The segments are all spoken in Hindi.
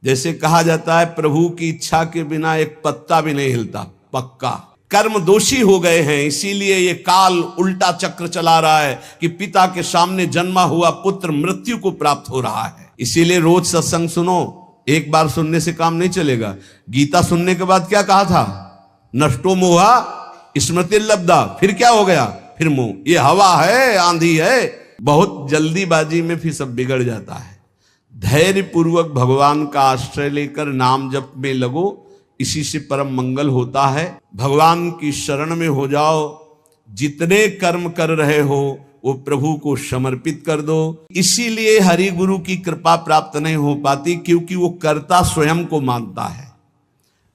जैसे कहा जाता है प्रभु की इच्छा के बिना एक पत्ता भी नहीं हिलता, पक्का। कर्म दोषी हो गए हैं, इसीलिए ये काल उल्टा चक्र चला रहा है कि पिता के सामने जन्मा हुआ पुत्र मृत्यु को प्राप्त हो रहा है। इसीलिए रोज सत्संग सुनो, एक बार सुनने से काम नहीं चलेगा। गीता सुनने के बाद क्या कहा था? नष्टो मोहा स्मृति लब्धा। फिर क्या हो गया? फिर मोह। ये हवा है, आंधी है, बहुत जल्दीबाजी में फिर सब बिगड़ जाता है। धैर्य पूर्वक भगवान का आश्रय लेकर नाम जप में लगो, इसी से परम मंगल होता है। भगवान की शरण में हो जाओ, जितने कर्म कर रहे हो वो प्रभु को समर्पित कर दो। इसीलिए हरि गुरु की कृपा प्राप्त नहीं हो पाती, क्योंकि वो कर्ता स्वयं को मानता है।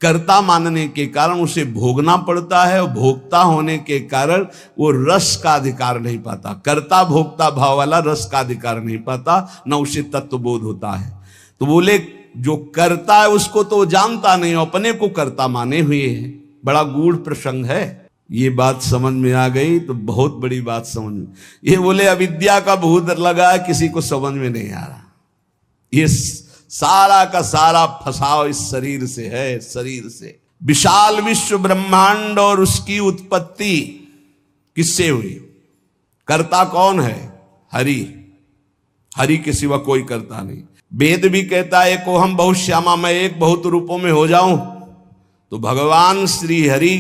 कर्ता मानने के कारण उसे भोगना पड़ता है, और भोक्ता होने के कारण वो रस का अधिकार नहीं पाता। कर्ता भोक्ता भाव वाला रस का अधिकार नहीं पाता, न उसे तत्वबोध होता है। तो बोले जो करता है उसको तो जानता नहीं, अपने को कर्ता माने हुए है। बड़ा गूढ़ प्रसंग है। ये बात समझ में आ गई तो बहुत बड़ी बात समझ में। ये बोले अविद्या का भूत लगा है, किसी को समझ में नहीं आ रहा। ये सारा का सारा फसाव इस शरीर से है, शरीर से। विशाल विश्व ब्रह्मांड और उसकी उत्पत्ति किससे हुई? कर्ता कौन है? हरि। हरि के सिवा कोई कर्ता नहीं। वेद भी कहता है को हम बहुत श्यामा, मैं एक बहुत रूपों में हो जाऊं। तो भगवान श्री हरि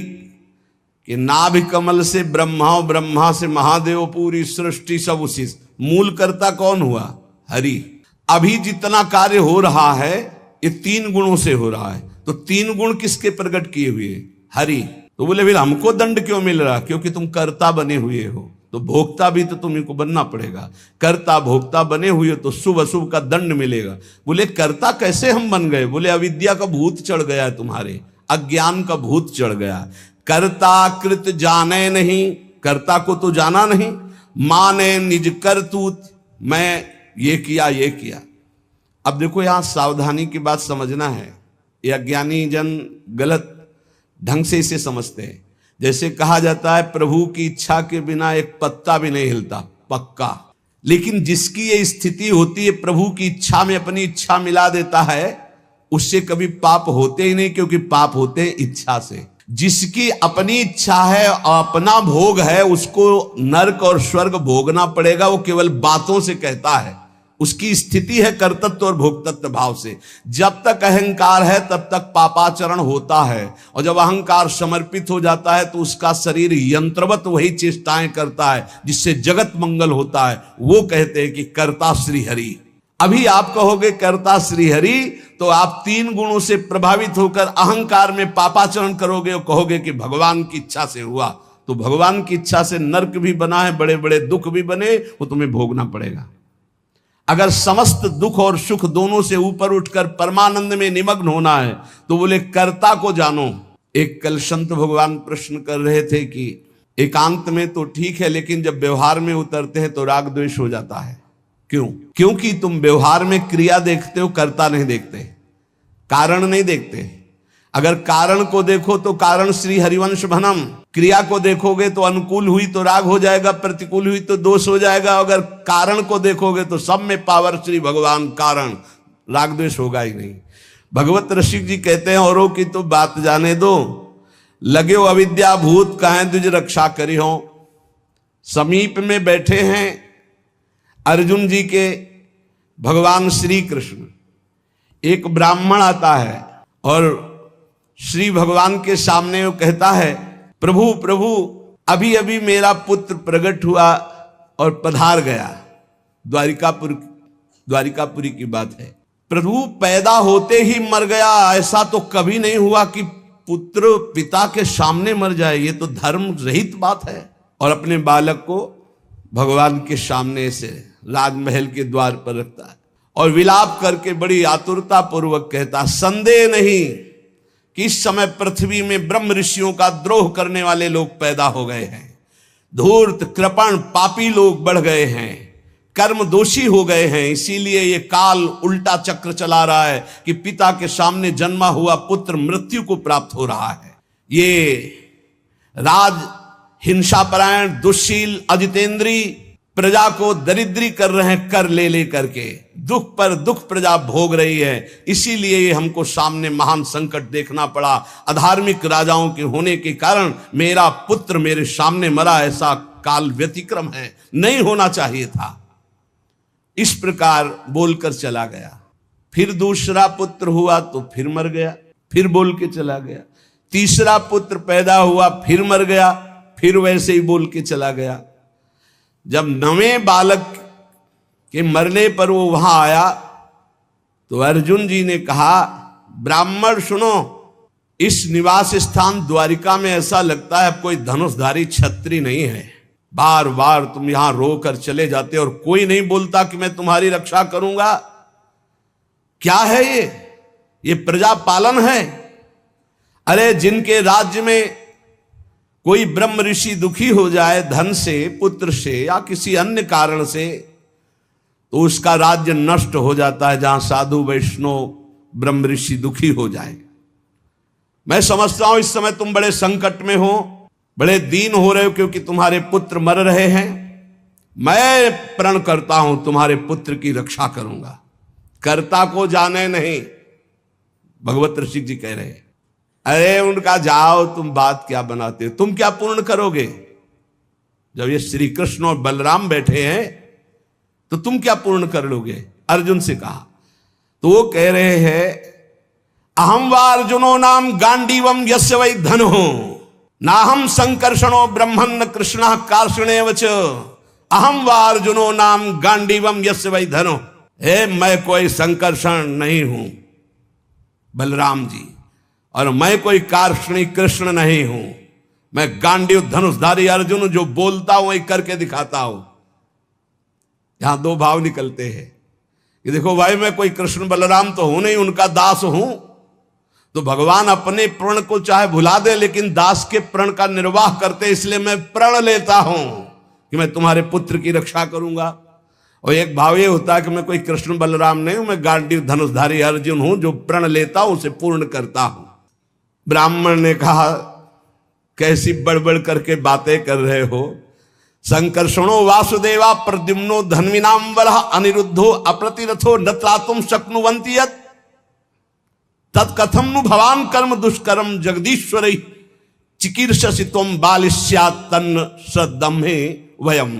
के नाभि कमल से ब्रह्मा, ब्रह्मा से महादेव, पूरी सृष्टि सब उसी। मूल कर्ता कौन हुआ? हरि। अभी जितना कार्य हो रहा है ये 3 गुणों से हो रहा है। तो 3 गुण किसके प्रकट किए हुए? हरि। तो बोले फिर हमको दंड क्यों मिल रहा? क्योंकि तुम कर्ता बने हुए हो, तो भोक्ता भी तो तुम्हें को बनना पड़ेगा। कर्ता भोक्ता बने हुए तो शुभ अशुभ का दंड मिलेगा। बोले कर्ता कैसे हम बन गए? बोले अविद्या का भूत चढ़ गया, तुम्हारे अज्ञान का भूत चढ़ गया। कर्ता कृत जाने नहीं, कर्ता को तो जाना नहीं। माने निज करतूत, मैं ये किया ये किया। अब देखो यहां सावधानी की बात समझना है। ये अज्ञानी जन गलत ढंग से इसे समझते हैं। जैसे कहा जाता है प्रभु की इच्छा के बिना एक पत्ता भी नहीं हिलता, पक्का। लेकिन जिसकी ये स्थिति होती है, प्रभु की इच्छा में अपनी इच्छा मिला देता है, उससे कभी पाप होते ही नहीं, क्योंकि पाप होते हैं इच्छा से। जिसकी अपनी इच्छा है और अपना भोग है, उसको नरक और स्वर्ग भोगना पड़ेगा। वो केवल बातों से कहता है, उसकी स्थिति है कर्तृत्व और भोक्तृत्व भाव से। जब तक अहंकार है तब तक पापाचरण होता है, और जब अहंकार समर्पित हो जाता है तो उसका शरीर यंत्रवत वही चेष्टाएं करता है जिससे जगत मंगल होता है। वो कहते हैं कि कर्ता श्री हरि। अभी आप कहोगे कर्ता श्री हरि, तो आप 3 गुणों से प्रभावित होकर अहंकार में पापाचरण करोगे और कहोगे कि भगवान की इच्छा से हुआ। तो भगवान की इच्छा से नरक भी बना है, बड़े बड़े दुख भी बने, वो तुम्हें भोगना पड़ेगा। अगर समस्त दुख और सुख दोनों से ऊपर उठकर परमानंद में निमग्न होना है तो बोले कर्ता को जानो। एक कल संत भगवान प्रश्न कर रहे थे कि एकांत में तो ठीक है, लेकिन जब व्यवहार में उतरते हैं तो राग द्वेष हो जाता है। क्यों? क्योंकि तुम व्यवहार में क्रिया देखते हो, कर्ता नहीं देखते, कारण नहीं देखते। अगर कारण को देखो तो कारण श्री हरिवंश भनम, क्रिया को देखोगे तो अनुकूल हुई तो राग हो जाएगा, प्रतिकूल हुई तो दोष हो जाएगा। अगर कारण को देखोगे तो सब में पावर श्री भगवान कारण, राग द्वेष होगा ही नहीं। भगवत रसिक जी कहते हैं औरों की तो बात जाने दो, लगे हो अविद्या भूत काहे द्विज रक्षा करी हो। समीप में बैठे हैं अर्जुन जी के भगवान श्री कृष्ण। एक ब्राह्मण आता है और श्री भगवान के सामने वो कहता है प्रभु प्रभु, अभी अभी मेरा पुत्र प्रकट हुआ और पधार गया। द्वारिकापुरी की बात है। प्रभु पैदा होते ही मर गया, ऐसा तो कभी नहीं हुआ कि पुत्र पिता के सामने मर जाए। ये तो धर्म रहित बात है। और अपने बालक को भगवान के सामने से राजमहल के द्वार पर रखता है और विलाप करके बड़ी आतुरता पूर्वक कहता, संदेह नहीं कि इस समय पृथ्वी में ब्रह्म ऋषियों का द्रोह करने वाले लोग पैदा हो गए हैं। धूर्त कृपण पापी लोग बढ़ गए हैं, कर्म दोषी हो गए हैं। इसीलिए ये काल उल्टा चक्र चला रहा है कि पिता के सामने जन्मा हुआ पुत्र मृत्यु को प्राप्त हो रहा है। ये राज हिंसापरायण दुश्शील अजितेंद्री प्रजा को दरिद्री कर रहे हैं, कर ले ले करके दुख पर दुख प्रजा भोग रही है। इसीलिए हमको सामने महान संकट देखना पड़ा। अधार्मिक राजाओं के होने के कारण मेरा पुत्र मेरे सामने मरा, ऐसा काल व्यतिक्रम है, नहीं होना चाहिए था। इस प्रकार बोलकर चला गया। फिर दूसरा पुत्र हुआ तो फिर मर गया, फिर बोल के चला गया। तीसरा पुत्र पैदा हुआ, फिर मर गया, फिर वैसे ही बोल के चला गया। जब 9वें बालक के मरने पर वो वहां आया तो अर्जुन जी ने कहा, ब्राह्मण सुनो, इस निवास स्थान द्वारिका में ऐसा लगता है कोई धनुषधारी छत्री नहीं है। बार बार तुम यहां रोकर चले जाते और कोई नहीं बोलता कि मैं तुम्हारी रक्षा करूंगा। क्या है ये प्रजा पालन है? अरे जिनके राज्य में कोई ब्रह्म ऋषि दुखी हो जाए धन से, पुत्र से या किसी अन्य कारण से, तो उसका राज्य नष्ट हो जाता है। जहां साधु वैष्णव ब्रह्म ऋषि दुखी हो जाए। मैं समझता हूं इस समय तुम बड़े संकट में हो, बड़े दीन हो रहे हो क्योंकि तुम्हारे पुत्र मर रहे हैं। मैं प्रण करता हूं तुम्हारे पुत्र की रक्षा करूंगा। कर्ता को जाने नहीं, भगवत ऋषि जी कह रहे हैं। अरे उनका जाओ, तुम बात क्या बनाते हो, तुम क्या पूर्ण करोगे? जब ये श्री कृष्ण और बलराम बैठे हैं तो तुम क्या पूर्ण कर लोगे? अर्जुन से कहा तो वो कह रहे हैं, अहम वा अर्जुनो नाम गांडीवम यस्य वै धनो नाहम संकर्षणो ब्रह्मन्न कृष्ण कार्षणेवच अहम वा अर्जुनो नाम गांडीवम यस्य वै धनो। मैं कोई संकर्षण नहीं हूं बलराम जी, और मैं कोई कार्षणी कृष्ण नहीं हूं। मैं गांडीव धनुषधारी अर्जुन, जो बोलता हूं वही करके दिखाता हूं। यहां दो भाव निकलते हैं कि देखो भाई, मैं कोई कृष्ण बलराम तो हूं नहीं, उनका दास हूं। तो भगवान अपने प्रण को चाहे भुला दे, लेकिन दास के प्रण का निर्वाह करते, इसलिए मैं प्रण लेता हूं कि मैं तुम्हारे पुत्र की रक्षा करूंगा। और एक भाव ये होता है कि मैं कोई कृष्ण बलराम नहीं हूं, मैं गांडीव धनुषधारी अर्जुन हूं, जो प्रण लेता हूं उसे पूर्ण करता हूं। ब्राह्मण ने कहा, कैसी बड़बड़ करके बातें कर रहे हो? संकर्षणो वासुदेवा प्रद्युम्नो धन्विनाम वरः अनिरुद्धो अप्रतिरथो न त्रातुम शक्नुवन्ति यत् तत्कथम नु भवान कर्म दुष्कर्म जगदीश्वरै चिकीर्षसि त्वं बालिस्यात् तन्न सदम्हे वयम्।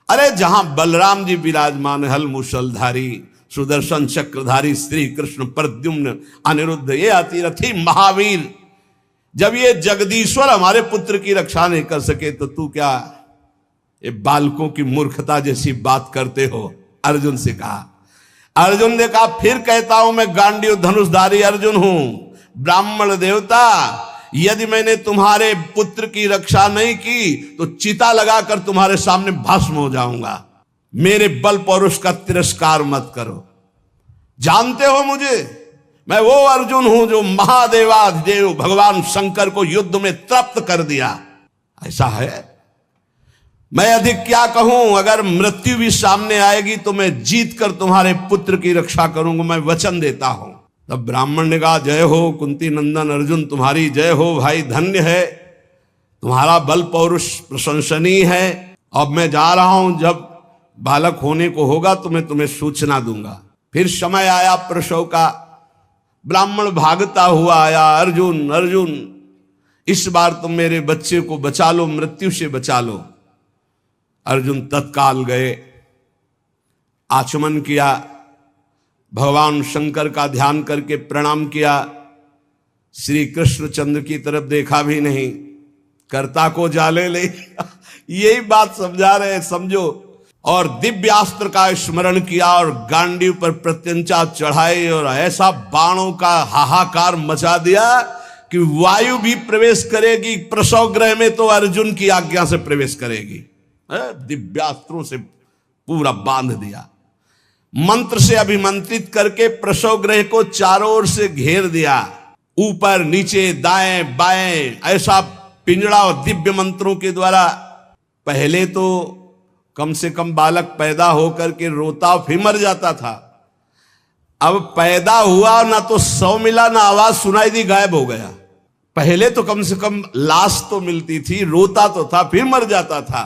अरे जहां बलराम जी विराजमान, हल मूसलधारी सुदर्शन चक्रधारी श्री कृष्ण प्रद्युम्न अनिरुद्ध, ये अतिरथी महावीर, जब ये जगदीश्वर हमारे पुत्र की रक्षा नहीं कर सके तो तू क्या ये बालकों की मूर्खता जैसी बात करते हो? अर्जुन से कहा। अर्जुन ने कहा, फिर कहता हूं मैं गांडीव धनुषधारी अर्जुन हूं। ब्राह्मण देवता, यदि मैंने तुम्हारे पुत्र की रक्षा नहीं की तो चिता लगाकर तुम्हारे सामने भस्म हो जाऊंगा। मेरे बल पौरुष का तिरस्कार मत करो। जानते हो मुझे, मैं वो अर्जुन हूं जो महादेवाधिदेव भगवान शंकर को युद्ध में तृप्त कर दिया। ऐसा है, मैं अधिक क्या कहूं? अगर मृत्यु भी सामने आएगी तो मैं जीत कर तुम्हारे पुत्र की रक्षा करूंगा, मैं वचन देता हूं। तब ब्राह्मण ने कहा, जय हो कुंती नंदन अर्जुन, तुम्हारी जय हो भाई, धन्य है, तुम्हारा बल पौरुष प्रशंसनीय है। अब मैं जा रहा हूं, जब बालक होने को होगा तो मैं तुम्हें सूचना दूंगा। फिर समय आया प्रसव का, ब्राह्मण भागता हुआ आया, अर्जुन अर्जुन इस बार तुम मेरे बच्चे को बचा लो, मृत्यु से बचा लो। अर्जुन तत्काल गए, आचमन किया, भगवान शंकर का ध्यान करके प्रणाम किया, श्री कृष्णचंद्र की तरफ देखा भी नहीं, कर्ता को जाले ले यही बात समझा रहे हैं, समझो। और दिव्यास्त्र का स्मरण किया और गांडीव पर प्रत्यंचा चढ़ाई और ऐसा बाणों का हाहाकार मचा दिया कि वायु भी प्रवेश करेगी प्रसव गृह में तो अर्जुन की आज्ञा से प्रवेश करेगी। दिव्यास्त्रों से पूरा बांध दिया, मंत्र से अभिमंत्रित करके प्रसव गृह को चारों ओर से घेर दिया, ऊपर नीचे दाएं बाएं, ऐसा पिंजड़ा और दिव्य मंत्रों के द्वारा। पहले तो कम से कम बालक पैदा होकर के रोता फिर मर जाता था, अब पैदा हुआ ना तो सौ मिला ना आवाज सुनाई दी, गायब हो गया। पहले तो कम से कम लाश तो मिलती थी, रोता तो था फिर मर जाता था।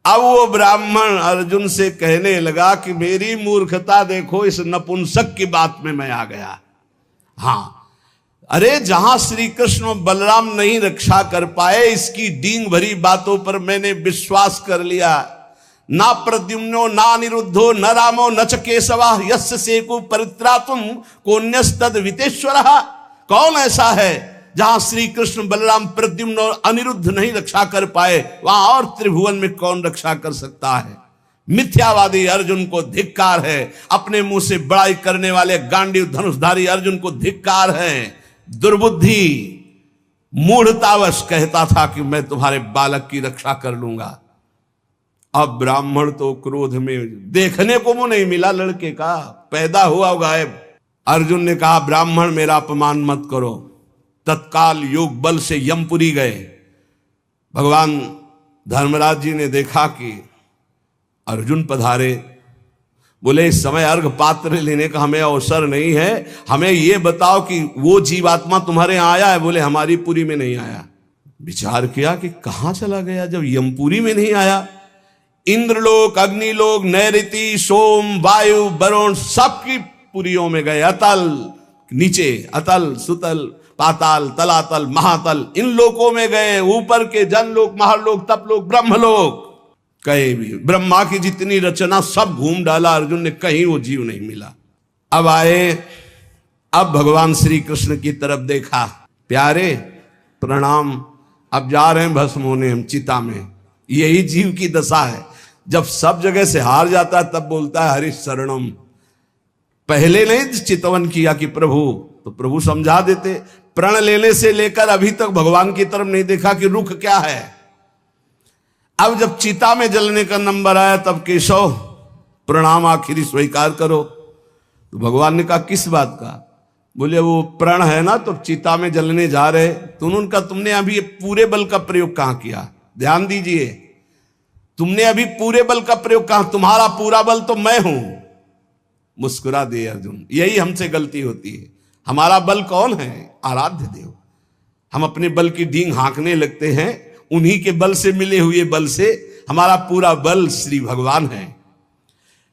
अब वो ब्राह्मण अर्जुन से कहने लगा कि मेरी मूर्खता देखो, इस नपुंसक की बात में मैं आ गया। हाँ, अरे जहां श्री कृष्ण बलराम नहीं रक्षा कर पाए, इसकी डींग भरी बातों पर मैंने विश्वास कर लिया। ना प्रद्युम्नो ना अनिरुद्धो न रामो न च केशवा यस्य सेकु परित्रातुम कोन्यस्तद वितेश्वरः। कौन ऐसा है जहां श्री कृष्ण बलराम प्रद्युम्न और अनिरुद्ध नहीं रक्षा कर पाए, वहां और त्रिभुवन में कौन रक्षा कर सकता है। मिथ्यावादी अर्जुन को धिक्कार है। अपने मुंह से बड़ाई करने वाले गांडीव धनुषधारी अर्जुन को धिक्कार है। दुर्बुद्धि मूढ़तावश कहता था कि मैं तुम्हारे बालक की रक्षा कर लूंगा। अब ब्राह्मण तो क्रोध में, देखने को मुंह नहीं मिला लड़के का, पैदा हुआ गायब। अर्जुन ने कहा ब्राह्मण मेरा अपमान मत करो। तत्काल योग बल से यमपुरी गए। भगवान धर्मराज जी ने देखा कि अर्जुन पधारे। बोले इस समय अर्घ पात्र लेने का हमें अवसर नहीं है, हमें यह बताओ कि वो जीवात्मा तुम्हारे यहां आया है। बोले हमारी पुरी में नहीं आया। विचार किया कि कहां चला गया जब यमपुरी में नहीं आया। इंद्रलोक, अग्निलोक, नैऋति, सोम, वायु, वरुण सबकी पुरियों में गए। अतल नीचे, अतल, सुतल, पाताल, तलातल, महातल, इन लोकों में गए। ऊपर के जनलोक, महालोक, तपलोक, ब्रह्मलोक, कहीं भी ब्रह्मा की जितनी रचना सब घूम डाला अर्जुन ने, कहीं वो जीव नहीं मिला। अब आए, अब भगवान श्री कृष्ण की तरफ देखा। प्यारे प्रणाम, अब जा रहे हैं भस्म होने हम चिता में। यही जीव की दशा है। जब सब जगह से हार जाता है तब बोलता है हरि शरणम। पहले नहीं चितवन किया कि प्रभु, तो प्रभु समझा देते। प्रण लेने से लेकर अभी तक भगवान की तरफ नहीं देखा कि रुख क्या है। अब जब चिता में जलने का नंबर आया तब केशव प्रणाम आखिरी स्वीकार करो। तो भगवान ने कहा किस बात का। बोले वो प्रण है ना, तो चिता में जलने जा रहे। तो उनका तुमने अभी पूरे बल का प्रयोग कहां किया, ध्यान दीजिए। तुमने अभी पूरे बल का प्रयोग कहां, तुम्हारा पूरा बल तो मैं हूं। मुस्कुरा दे अर्जुन, यही हमसे गलती होती है। हमारा बल कौन है, आराध्य देव। हम अपने बल की डींग हाँकने लगते हैं, उन्हीं के बल से मिले हुए बल से। हमारा पूरा बल श्री भगवान है।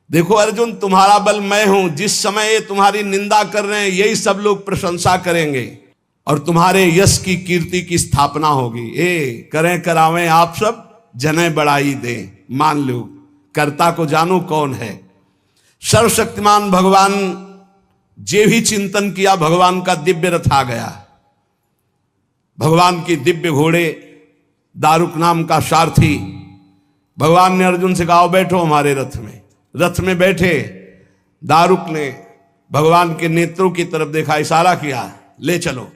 देखो अर्जुन, तुम्हारा बल मैं हूं। जिस समय ये तुम्हारी निंदा कर रहे हैं यही सब लोग प्रशंसा करेंगे और तुम्हारे यश की कीर्ति की स्थापना होगी। ए करें करावें आप सब, जने बढ़ाई दे। मान लो कर्ता को जानो कौन है। सर्वशक्तिमान भगवान जे भी चिंतन किया, भगवान का दिव्य रथ आ गया। भगवान की दिव्य घोड़े, दारुक नाम का सारथी। भगवान ने अर्जुन से कहा बैठो हमारे रथ में। रथ में बैठे। दारुक ने भगवान के नेत्रों की तरफ देखा, इशारा किया ले चलो।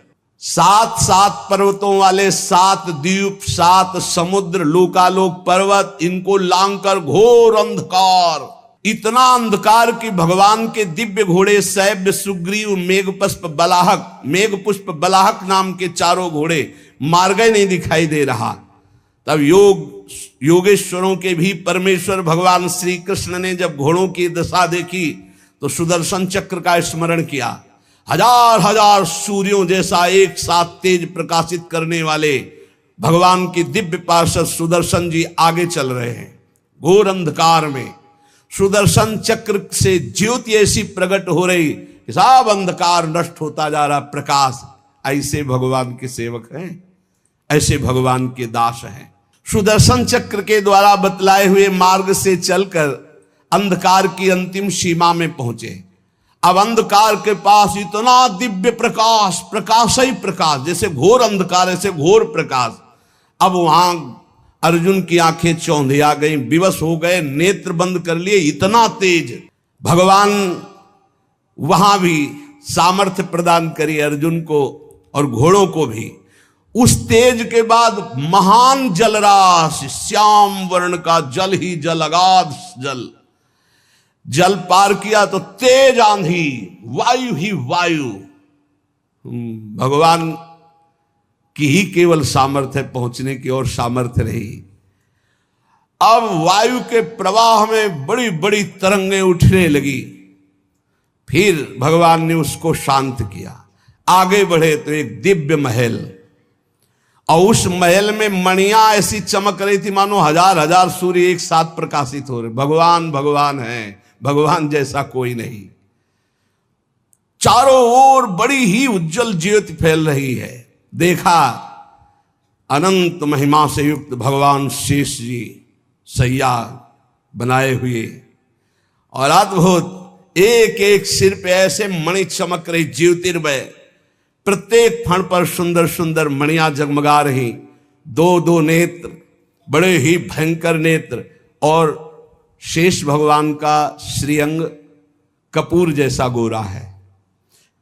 7 पर्वतों वाले 7 द्वीप, 7 समुद्र, लोकालोक पर्वत, इनको लांघकर घोर अंधकार, इतना अंधकार कि भगवान के दिव्य घोड़े शैव्य, सुग्रीव, मेघपुष्प, बलाहक, मेघपुष्प बलाहक नाम के 4 घोड़े मार्ग नहीं दिखाई दे रहा। तब योगेश्वरों के भी परमेश्वर भगवान श्री कृष्ण ने जब घोड़ों की दशा देखी तो सुदर्शन चक्र का स्मरण किया। हजार हजार सूर्यों जैसा एक साथ तेज प्रकाशित करने वाले भगवान की दिव्य पार्षद सुदर्शन जी आगे चल रहे हैं घोर अंधकार में। सुदर्शन चक्र से ज्योति ऐसी प्रकट हो रही, सब अंधकार नष्ट होता जा रहा, प्रकाश। ऐसे भगवान के सेवक हैं, ऐसे भगवान के दास हैं। सुदर्शन चक्र के द्वारा बतलाए हुए मार्ग से चलकर अंधकार की अंतिम सीमा में पहुंचे। अब अंधकार के पास इतना दिव्य प्रकाश, प्रकाश ही प्रकाश, जैसे घोर अंधकार ऐसे घोर प्रकाश। अब वहां अर्जुन की आंखें चौंधिया गई, विवश हो गए, नेत्र बंद कर लिए। इतना तेज भगवान वहां भी सामर्थ्य प्रदान करी अर्जुन को और घोड़ों को भी। उस तेज के बाद महान जलराशि, श्याम वर्ण का जल ही जल, अगाध जल, जल पार किया तो तेज आंधी, वायु ही वायु। भगवान की ही केवल सामर्थ्य पहुंचने की और सामर्थ्य रही। अब वायु के प्रवाह में बड़ी बड़ी तरंगें उठने लगी। फिर भगवान ने उसको शांत किया। आगे बढ़े तो एक दिव्य महल, और उस महल में मणियां ऐसी चमक रही थी मानो हजार हजार सूर्य एक साथ प्रकाशित हो रहे। भगवान भगवान है, भगवान जैसा कोई नहीं। चारों ओर बड़ी ही उज्जवल ज्योति फैल रही है। देखा अनंत महिमा से युक्त भगवान शेष जी सैया बनाए हुए, और अद्भुत एक एक सिर पे ऐसे मणि चमक रही, ज्योतिर्मय, प्रत्येक फण पर सुंदर सुंदर मणियां जगमगा रही। दो दो नेत्र, बड़े ही भयंकर नेत्र, और शेष भगवान का श्रीअंग कपूर जैसा गोरा है।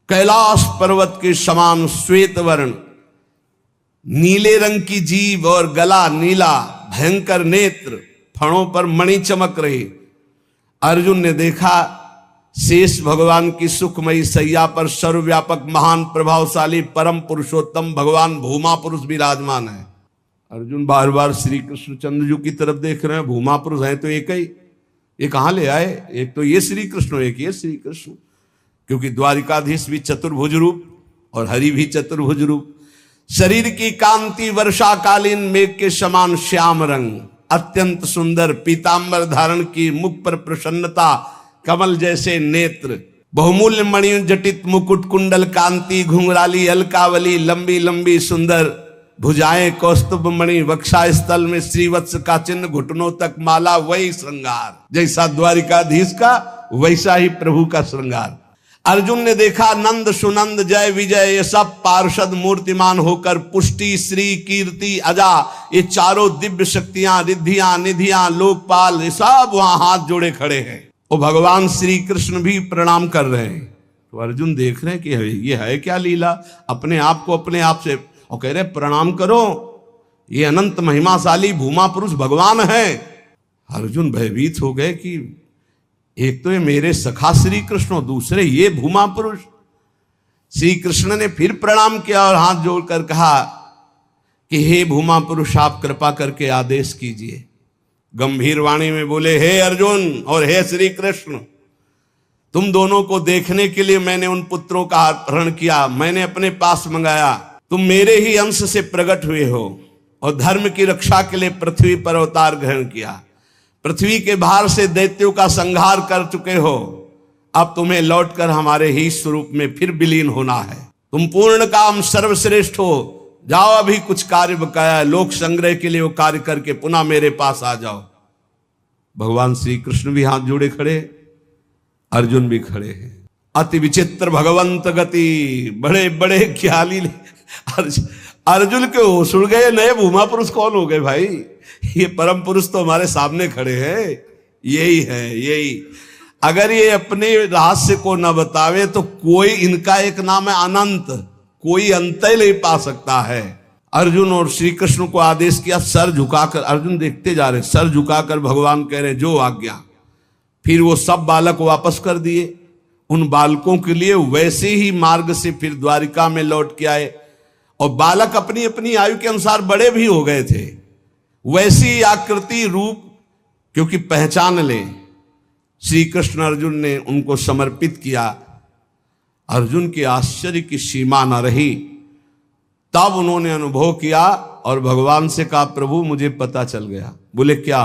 कैलाश पर्वत के समान श्वेत वर्ण, नीले रंग की जीभ और गला नीला, भयंकर नेत्र, फणों पर मणि चमक रही। अर्जुन ने देखा शेष भगवान की सुखमयी सैया पर सर्वव्यापक महान प्रभावशाली परम पुरुषोत्तम भगवान भूमा पुरुष विराजमान है। अर्जुन बार बार श्री कृष्ण चंद्र की तरफ देख रहे हैं। भूमा पुरुष है तो एक ही, ये कहां ले आए? एक तो ये श्री कृष्ण, एक ये श्री कृष्ण, क्योंकि द्वारिकाधीश भी चतुर्भुज रूप और हरि भी चतुर्भुज रूप। शरीर की कांति वर्षाकालीन मेघ के समान श्याम रंग, अत्यंत सुंदर पीतांबर धारण की, मुख पर प्रसन्नता, कमल जैसे नेत्र, बहुमूल्य मणियों जटित मुकुट, कुंडल कांति, घुंघराली अलकावली, लंबी लंबी सुंदर भुजाएं, कौस्तुभ मणि, वक्षा स्थल में श्रीवत्स का चिन्ह, घुटनों तक माला, वही श्रृंगार। जैसा द्वारिकाधीश का वैसा ही प्रभु का श्रृंगार। अर्जुन ने देखा नंद सुनंद जय विजय ये सब पार्षद मूर्तिमान होकर, पुष्टि श्री कीर्ति अजा, ये चारों दिव्य शक्तियां, रिद्धियां निधियां, लोकपाल, ये सब वहां हाथ जोड़े खड़े हैं। और भगवान श्री कृष्ण भी प्रणाम कर रहे हैं। तो अर्जुन देख रहे हैं कि ये है क्या लीला, अपने आप को अपने आप से, और कह रहे प्रणाम करो, ये अनंत महिमाशाली भूमा पुरुष भगवान है। अर्जुन भयभीत हो गए कि एक तो ये मेरे सखा श्री कृष्ण, दूसरे ये भूमा पुरुष। श्री कृष्ण ने फिर प्रणाम किया और हाथ जोड़कर कहा कि हे भूमा पुरुष, आप कृपा करके आदेश कीजिए। गंभीर वाणी में बोले, हे अर्जुन और हे श्री कृष्ण, तुम दोनों को देखने के लिए मैंने उन पुत्रों का अपहरण किया, मैंने अपने पास मंगाया। तुम मेरे ही अंश से प्रकट हुए हो और धर्म की रक्षा के लिए पृथ्वी पर अवतार ग्रहण किया। पृथ्वी के भार से दैत्यों का संहार कर चुके हो, अब तुम्हें लौटकर हमारे ही स्वरूप में फिर विलीन होना है। तुम पूर्ण काम सर्वश्रेष्ठ हो, जाओ अभी कुछ कार्य बकाया है, लोक संग्रह के लिए वो कार्य करके पुनः मेरे पास आ जाओ। भगवान श्री कृष्ण भी हाथ जोड़े खड़े, अर्जुन भी खड़े हैं। अति विचित्र भगवंत गति, बड़े बड़े ख्याली। अर्जुन के होश उड़ गए, नए भूमा पुरुष कौन हो गए भाई, ये परम पुरुष तो हमारे सामने खड़े हैं, यही है यही। अगर ये अपने रहस्य को न बतावे तो कोई, इनका एक नाम है अनंत, कोई अंत ही नहीं पा सकता है। अर्जुन और श्री कृष्ण को आदेश किया, सर झुकाकर, अर्जुन देखते जा रहे, सर झुकाकर भगवान कह रहे जो आज्ञा। फिर वो सब बालक वापस कर दिए। उन बालकों के लिए वैसे ही मार्ग से फिर द्वारिका में लौट के आए, और बालक अपनी अपनी आयु के अनुसार बड़े भी हो गए थे, वैसी आकृति रूप क्योंकि पहचान ले, श्री कृष्ण अर्जुन ने उनको समर्पित किया। अर्जुन के आश्चर्य की सीमा न रही। तब उन्होंने अनुभव किया और भगवान से कहा, प्रभु मुझे पता चल गया। बोले क्या?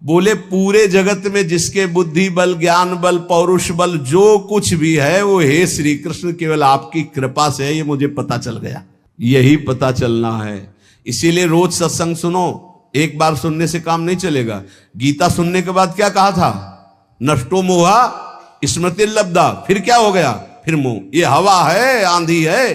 बोले पूरे जगत में जिसके बुद्धि बल, ज्ञान बल, पौरुष बल, जो कुछ भी है वो हे श्री कृष्ण केवल आपकी कृपा से है, ये मुझे पता चल गया। यही पता चलना है। इसीलिए रोज सत्संग सुनो, एक बार सुनने से काम नहीं चलेगा। गीता सुनने के बाद क्या कहा था? नष्टो मोहा स्मृति लब्धा। फिर क्या हो गया? फिर मोह। ये हवा है, आंधी है,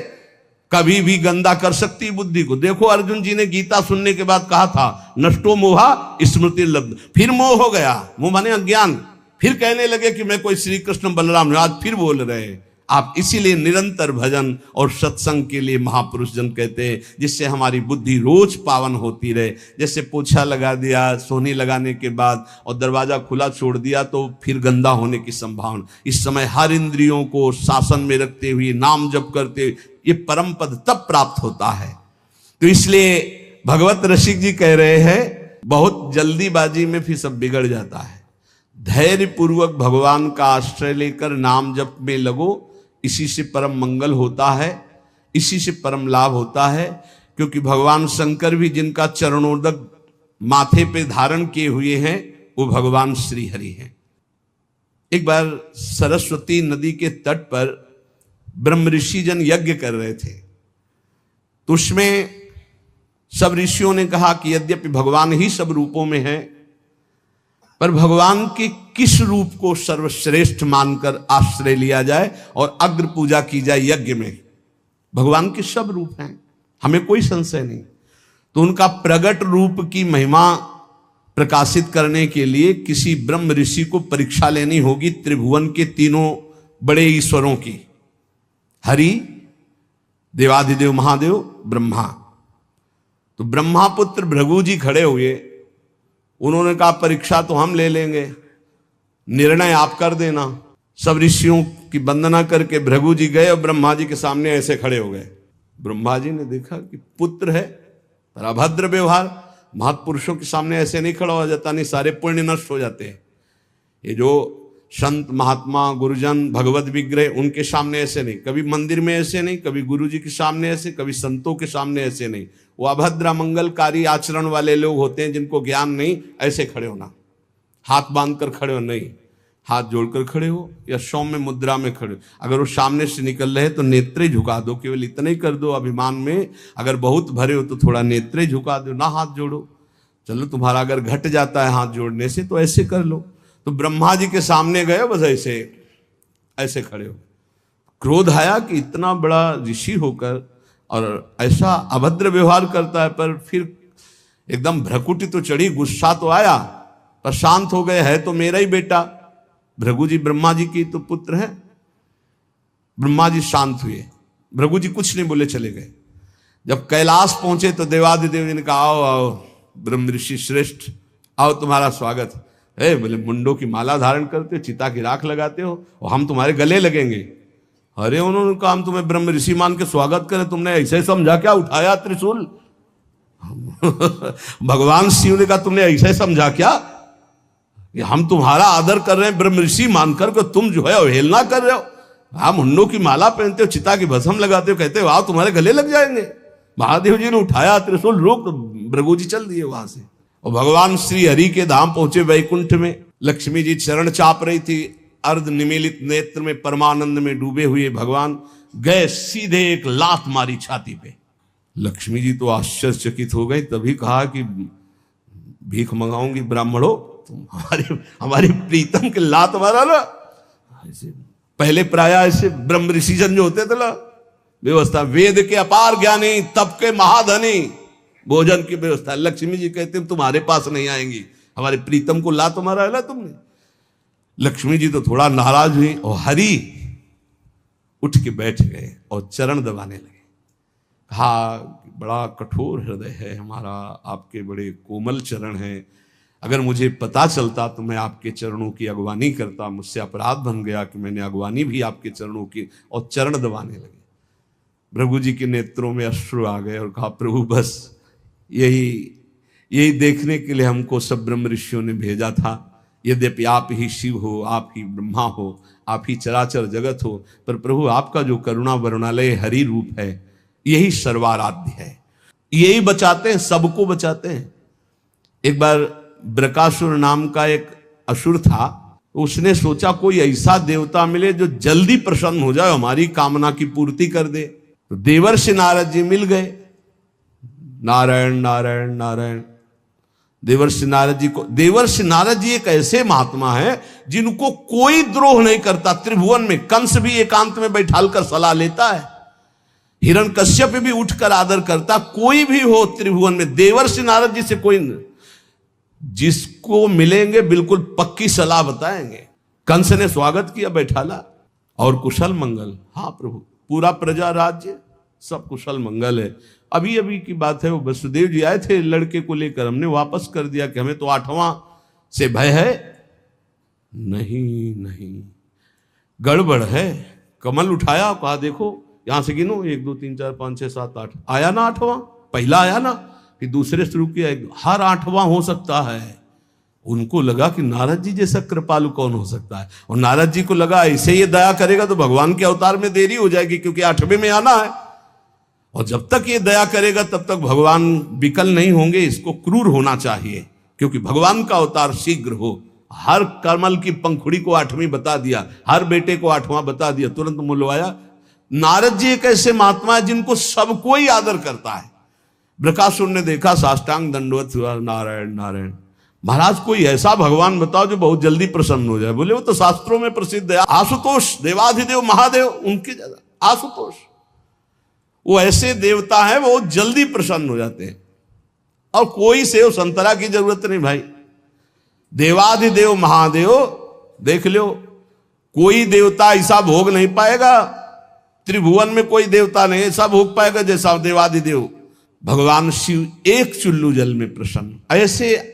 कभी भी गंदा कर सकती बुद्धि को। देखो अर्जुन जी ने गीता सुनने के बाद कहा था नष्टो मोहा स्मृति लब्ध, फिर मोह हो गया, मोह माने अज्ञान। फिर कहने लगे कि मैं कोई श्री कृष्ण बलराम, आज फिर बोल रहे हैं आप। इसीलिए निरंतर भजन और सत्संग के लिए महापुरुष जन कहते हैं, जिससे हमारी बुद्धि रोज पावन होती रहे। जैसे पोछा लगा दिया सोनी लगाने के बाद और दरवाजा खुला छोड़ दिया तो फिर गंदा होने की संभावना। इस समय हर इंद्रियों को शासन में रखते हुए नाम जप करते हुए ये परम पद तब प्राप्त होता है। तो इसलिए भगवत रसिक जी कह रहे हैं, बहुत जल्दीबाजी में फिर सब बिगड़ जाता है। धैर्य पूर्वक भगवान का आश्रय लेकर नाम जप में लगो, इसी से परम मंगल होता है, इसी से परम लाभ होता है। क्योंकि भगवान शंकर भी जिनका चरणोदक माथे पे धारण किए हुए हैं वो भगवान श्री हरि हैं। एक बार सरस्वती नदी के तट पर ब्रह्म ऋषि जन यज्ञ कर रहे थे, तो उसमें सब ऋषियों ने कहा कि यद्यपि भगवान ही सब रूपों में है, पर भगवान के किस रूप को सर्वश्रेष्ठ मानकर आश्रय लिया जाए और अग्र पूजा की जाए यज्ञ में। भगवान के सब रूप हैं, हमें कोई संशय नहीं। तो उनका प्रगट रूप की महिमा प्रकाशित करने के लिए किसी ब्रह्म ऋषि को परीक्षा लेनी होगी त्रिभुवन के तीनों बड़े ईश्वरों की, हरि, देवाधिदेव महादेव, ब्रह्मा। तो ब्रह्मा पुत्र भृगु जी खड़े हुए, उन्होंने कहा परीक्षा तो हम ले लेंगे, निर्णय आप कर देना। सब ऋषियों की वंदना करके भृगु जी गए और ब्रह्मा जी के सामने ऐसे खड़े हो गए। ब्रह्मा जी ने देखा कि पुत्र है पर अभद्र व्यवहार, महापुरुषों के सामने ऐसे नहीं खड़ा हो जाता, नहीं सारे पुण्य नष्ट हो जाते हैं। ये जो संत महात्मा गुरुजन भगवत विग्रह उनके सामने ऐसे नहीं, कभी मंदिर में ऐसे नहीं, कभी गुरु जी के सामने ऐसे, कभी संतों के सामने ऐसे नहीं। वो अभद्र मंगलकारी आचरण वाले लोग होते हैं जिनको ज्ञान नहीं, ऐसे खड़े होना, हाथ बांधकर खड़े हो नहीं, हाथ जोड़कर खड़े हो या सौम्य मुद्रा में खड़े हो। अगर वो सामने से निकल रहे तो नेत्रे झुका दो, केवल इतना ही कर दो अभिमान में। अगर बहुत भरे हो तो थोड़ा नेत्रे झुका दो, ना हाथ जोड़ो। चलो तुम्हारा अगर घट जाता है हाथ जोड़ने से तो ऐसे कर लो। तो ब्रह्मा जी के सामने गए, बस ऐसे ऐसे खड़े हो। क्रोध आया कि इतना बड़ा ऋषि होकर और ऐसा अभद्र व्यवहार करता है, पर फिर एकदम भ्रकुटी तो चढ़ी, गुस्सा तो आया, पर शांत हो गए। है तो मेरा ही बेटा, भृगु जी ब्रह्मा जी की तो पुत्र है। ब्रह्मा जी शांत हुए, भृगु जी कुछ नहीं बोले, चले गए। जब कैलाश पहुंचे तो देवादिदेव जी ने कहा आओ आओ ब्रह्म ऋषि श्रेष्ठ, आओ तुम्हारा स्वागत है। बोले मुंडों की माला धारण करते हो, चिता की राख लगाते हो और हम तुम्हारे गले लगेंगे। अरे उन्होंने कहा हम तुम्हें ब्रह्म ऋषि मान के स्वागत करें, तुमने ऐसे समझा क्या उठाया त्रिशूल? भगवान शिव ने कहा तुमने ऐसे समझा क्या कि हम तुम्हारा आदर कर रहे हैं ब्रह्म ऋषि मानकर के तुम जो है अवहेलना कर रहे हो। आप मुंडों की माला पहनते हो, चिता की भस्म लगाते हो, कहते हो आओ तुम्हारे गले लग जाएंगे। महादेव जी ने उठाया त्रिशूल, रोक, तो भृगु जी चल दिए वहां से और भगवान श्री हरि के धाम पहुंचे वैकुंठ में। लक्ष्मी जी चरण चाप रही थी, अर्ध निमीलित नेत्र में परमानंद में डूबे हुए भगवान गए, सीधे एक लात मारी छाती पे। लक्ष्मी जी तो आश्चर्यचकित हो गई, तभी कहा कि भीख मंगाऊंगी ब्राह्मणों, तुम हमारे प्रीतम के लात मारा ना। पहले प्राय ऐसे ब्रह्म ऋषि जन जो होते थे ना, व्यवस्था वेद के अपार ज्ञानी, तप के महाधनी, भोजन की व्यवस्था। लक्ष्मी जी कहते तुम्हारे पास नहीं आएंगी, हमारे प्रीतम को लात मारा है ना तुमने। लक्ष्मी जी तो थोड़ा नाराज हुई और हरि उठ के बैठ गए और चरण दबाने लगे। कहा बड़ा कठोर हृदय है हमारा, आपके बड़े कोमल चरण हैं, अगर मुझे पता चलता तो मैं आपके चरणों की अगवानी करता, मुझसे अपराध बन गया कि मैंने अगवानी भी आपके चरणों की। और चरण दबाने लगे। भृगु जी के नेत्रों में अश्रु आ गए और कहा प्रभु बस यही देखने के लिए हमको सब ब्रह्म ऋषियों ने भेजा था। यद्यपि आप ही शिव हो, आप ही ब्रह्मा हो, आप ही चराचर जगत हो, पर प्रभु आपका जो करुणा वरुणालय हरि रूप है यही सर्वाराध्य है, यही बचाते हैं, सबको बचाते हैं। एक बार ब्रकासुर नाम का एक असुर था, उसने सोचा कोई ऐसा देवता मिले जो जल्दी प्रसन्न हो जाए, हमारी कामना की पूर्ति कर दे। तो देवर्षि नारद जी मिल गए। नारायण नारायण नारायण। देवर्षि नारद जी एक ऐसे महात्मा है जिनको कोई द्रोह नहीं करता। त्रिभुवन में कंस भी एकांत में बैठालकर सलाह लेता है, हिरण्यकश्यप भी उठकर आदर करता। कोई भी हो त्रिभुवन में देवर्षि नारद जी से कोई नहीं, जिसको मिलेंगे बिल्कुल पक्की सलाह बताएंगे। कंस ने स्वागत किया, बैठाला और कुशल मंगल। हाँ प्रभु, पूरा प्रजा राज्य सब कुशल मंगल है। अभी अभी की बात है, वो वसुदेव जी आए थे लड़के को लेकर, हमने वापस कर दिया कि हमें तो 8वां से भय है। नहीं गड़बड़ है। कमल उठाया, कहा देखो यहां से गिनो 1 2 3 4 5 6 7 8, आया ना 8वां, पहला आया ना, फिर दूसरे शुरू किया, हर 8वां हो सकता है। उनको लगा कि नारद जी जैसा कृपालु कौन हो सकता है, और नारद जी को लगा ऐसे ये दया करेगा तो भगवान के अवतार में देरी हो जाएगी, क्योंकि 8वें में आना है। और जब तक ये दया करेगा तब तक भगवान विकल नहीं होंगे। इसको क्रूर होना चाहिए, क्योंकि भगवान का अवतार शीघ्र हो। हर कमल की पंखुड़ी को 8वीं बता दिया, हर बेटे को 8वां बता दिया, तुरंत मुलवाया। नारद जी एक ऐसे महात्मा है जिनको सब कोई आदर करता है। बृकासुर ने देखा, साष्टांग दंडवत हुआ, नारायण नारायण। महाराज कोई ऐसा भगवान बताओ जो बहुत जल्दी प्रसन्न हो जाए। बोले वो तो शास्त्रों में प्रसिद्ध है, आशुतोष, देवाधिदेव महादेव, उनके ज्यादा आशुतोष। वो ऐसे देवता हैं, वो जल्दी प्रसन्न हो जाते हैं। और कोई सेव संतरा की जरूरत नहीं भाई। देवाधिदेव महादेव देख लो, कोई देवता ऐसा भोग नहीं पाएगा, त्रिभुवन में कोई देवता नहीं ऐसा भोग पाएगा जैसा देवाधिदेव भगवान शिव एक चुल्लू जल में प्रसन्न। ऐसे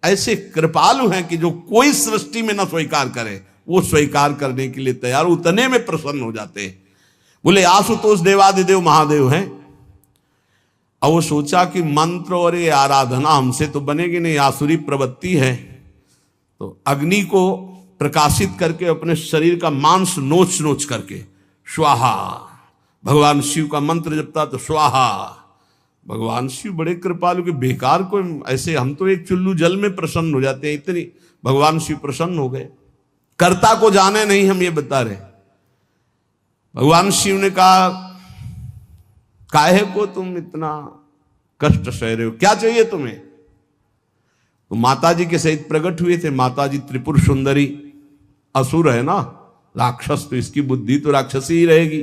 ऐसे कृपालु हैं कि जो कोई सृष्टि में न स्वीकार करे वो स्वीकार करने के लिए तैयार, उतने में प्रसन्न हो जाते हैं। बोले आशुतोष देवाधिदेव महादेव हैं। अब वो सोचा कि मंत्र और ये आराधना हमसे तो बनेगी नहीं, आसुरी प्रवृत्ति है। तो अग्नि को प्रकाशित करके अपने शरीर का मांस नोच नोच करके स्वाहा, भगवान शिव का मंत्र जपता तो स्वाहा। भगवान शिव बड़े कृपालु के, बेकार को ऐसे, हम तो एक चुल्लू जल में प्रसन्न हो जाते हैं, इतनी भगवान शिव प्रसन्न हो गए। कर्ता को जाने नहीं, हम ये बता रहे। भगवान शिव ने कहा काहे को तुम इतना कष्ट सह रहे हो, क्या चाहिए तुम्हें? तो माता जी के सहित प्रकट हुए थे। माता जी त्रिपुर सुंदरी, असुर है ना, राक्षस, तो इसकी बुद्धि तो राक्षसी ही रहेगी।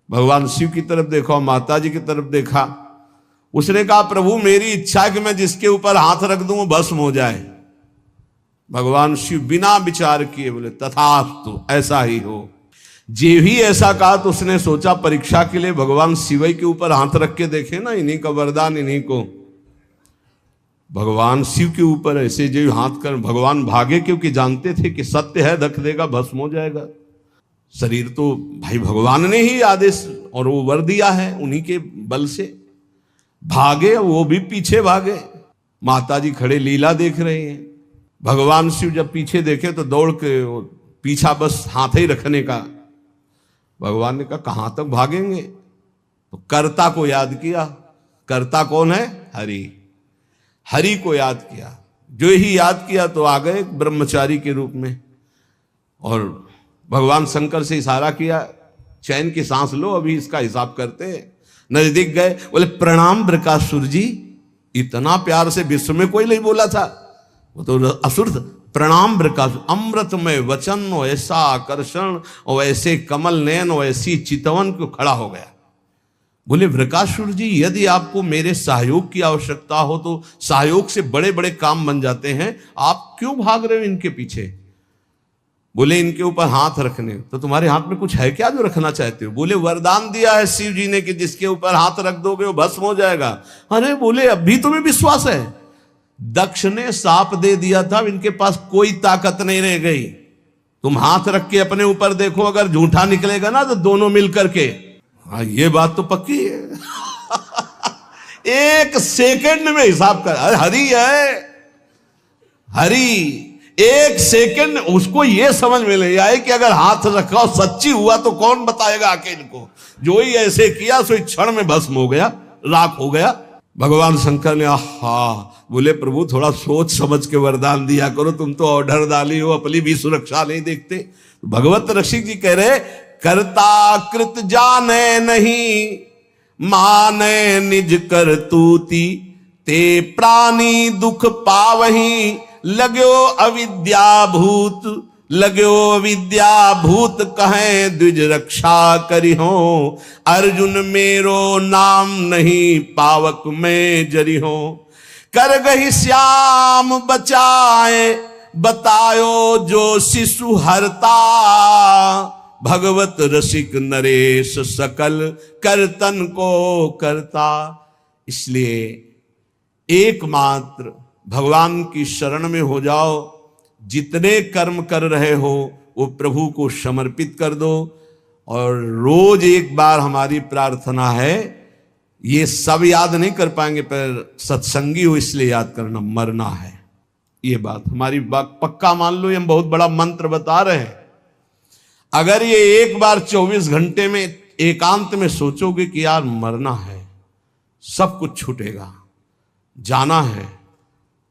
भगवान शिव की तरफ देखा, माता जी की तरफ देखा। उसने कहा प्रभु मेरी इच्छा है कि मैं जिसके ऊपर हाथ रख दूं वो भस्म हो जाए। भगवान शिव बिना विचार किए बोले तथास्तु, ऐसा ही हो। जे भी ऐसा कहा तो उसने सोचा परीक्षा के लिए भगवान शिव के ऊपर हाथ रख के देखे ना, इन्हीं का वरदान इन्हीं को। भगवान शिव के ऊपर ऐसे जो हाथ कर, भगवान भागे क्योंकि जानते थे कि सत्य है, धक देगा भस्म हो जाएगा। शरीर तो भाई भगवान ने ही आदेश और वो वर दिया है, उन्हीं के बल से भागे, वो भी पीछे भागे। माता जी खड़े लीला देख रहे हैं। भगवान शिव जब पीछे देखे तो दौड़ के पीछा बस हाथ ही रखने का। भगवान ने कहा कहां तक भागेंगे? तो कर्ता को याद किया। कर्ता कौन है? हरि। हरि को याद किया। जो ही याद किया तो आ गए ब्रह्मचारी के रूप में। और भगवान शंकर से इशारा किया, चैन की सांस लो, अभी इसका हिसाब करते हैं। नजदीक गए, बोले प्रणाम बृकासुर जी। इतना प्यार से विश्व में कोई नहीं बोला था, वो तो असुर था। प्रणाम बृकासुर, अमृतमय वचन और ऐसा आकर्षण और ऐसे कमल नयन और ऐसी चितवन को खड़ा हो गया। बोले बृकासुर जी यदि आपको मेरे सहयोग की आवश्यकता हो तो सहयोग से बड़े बड़े काम बन जाते हैं, आप क्यों भाग रहे हो इनके पीछे? बोले इनके ऊपर हाथ रखने। तो तुम्हारे हाथ में कुछ है क्या जो रखना चाहते हो? बोले वरदान दिया है शिव जी ने कि जिसके ऊपर हाथ रख दोगे वो भस्म हो जाएगा। अरे बोले अभी तुम्हें विश्वास है? दक्ष ने साप दे दिया था, इनके पास कोई ताकत नहीं रह गई। तुम हाथ रख के अपने ऊपर देखो, अगर झूठा निकलेगा ना तो दोनों मिल करके। हाँ ये बात तो पक्की है। एक सेकंड में हिसाब कर, हरि है हरि। एक सेकंड उसको ये समझ में ले आए कि अगर हाथ रखा सच्ची हुआ तो कौन बताएगा आके इनको। जो ही ऐसे किया सो क्षण में भस्म हो गया, राख हो गया। भगवान शंकर ने बोले प्रभु थोड़ा सोच समझ के वरदान दिया करो, तुम तो ऑर्डर डाली हो, अपनी भी सुरक्षा नहीं देखते। भगवत रसिक जी कह रहे करता कृत जाने नहीं, माने निज करतूती, ते प्राणी दुख पावही, लगो अविद्याभूत, लगो अविद्याभूत कहें द्विज रक्षा करी हो। अर्जुन मेरो नाम नहीं पावक में जरी हो। कर गही श्याम बचाए, बतायो जो शिशु हरता, भगवत रसिक नरेश सकल करतन को करता। इसलिए एकमात्र भगवान की शरण में हो जाओ। जितने कर्म कर रहे हो वो प्रभु को समर्पित कर दो। और रोज एक बार हमारी प्रार्थना है, ये सब याद नहीं कर पाएंगे पर सत्संगी हो इसलिए याद करना, मरना है। ये बात हमारी पक्का मान लो, ये हम बहुत बड़ा मंत्र बता रहे हैं। अगर ये एक बार 24 घंटे में एकांत में सोचोगे कि यार मरना है, सब कुछ छूटेगा, जाना है,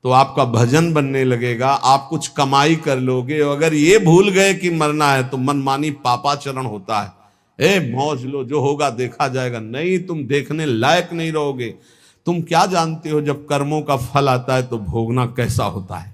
तो आपका भजन बनने लगेगा, आप कुछ कमाई कर लोगे। अगर ये भूल गए कि मरना है तो मनमानी पापाचरण होता है। मौज लो, जो होगा देखा जाएगा। नहीं, तुम देखने लायक नहीं रहोगे। तुम क्या जानते हो जब कर्मों का फल आता है तो भोगना कैसा होता है?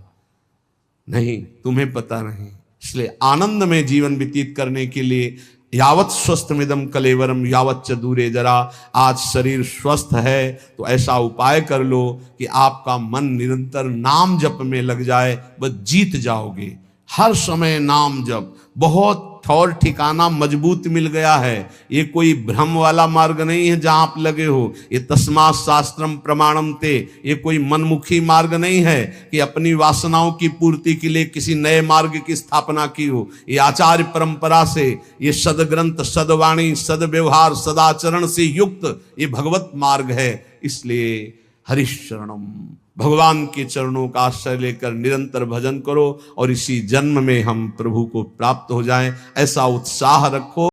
नहीं, तुम्हें पता नहीं। इसलिए आनंद में जीवन व्यतीत करने के लिए यावत स्वस्थमिदम कलेवरम यावत च दूरे जरा। आज शरीर स्वस्थ है तो ऐसा उपाय कर लो कि आपका मन निरंतर नाम जप में लग जाए, बस जीत जाओगे। हर समय नाम जप, बहुत ठौर ठिकाना मजबूत मिल गया है। ये कोई भ्रम वाला मार्ग नहीं है जहां आप लगे हो। ये तस्मात् शास्त्रम प्रमाणम ते, ये कोई मनमुखी मार्ग नहीं है कि अपनी वासनाओं की पूर्ति के लिए किसी नए मार्ग की स्थापना की हो। ये आचार्य परंपरा से, ये सदग्रंथ, सदवाणी, सदव्यवहार, सदाचरण से युक्त ये भगवत मार्ग है। इसलिए हरिशरणम, भगवान के चरणों का आश्रय लेकर निरंतर भजन करो और इसी जन्म में हम प्रभु को प्राप्त हो जाएं, ऐसा उत्साह रखो।